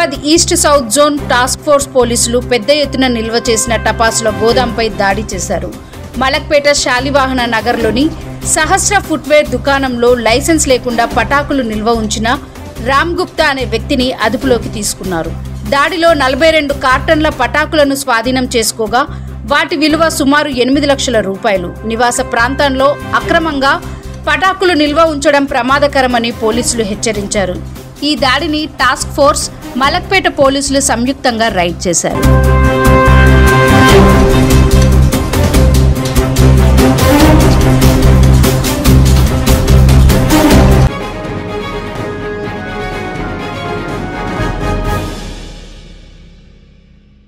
Hyderabad east south zone task force పోలీసులు పెద్ద ఎత్తున నిల్వ చేసిన టపాసుల గోదాంపై దాడి చేశారు. మలక్పేట శాలివాహన నగర్లోని సహస్ర ఫుట్వేర్ దుకాణంలో లైసెన్స్ లేకుండా పటాకులు నిల్వ ఉంచిన రామ్ గుప్తా అనే వ్యక్తిని అదుపులోకి తీసుకున్నారు. దాడిలో 42 కార్టన్ల పటాకులను స్వాధీనం చేసుకోగా వాటి విలువ సుమారు 8 లక్షల రూపాయలు. నివాస ప్రాంతంలో అక్రమంగా పటాకులు నిల్వ ఉంచడం ప్రమాదకరమని పోలీసులు హెచ్చరించారు. ఈ దాడిని టాస్క్ ఫోర్స్, మలక్పేట పోలీసులు సంయుక్తంగా రైడ్ చేశారు.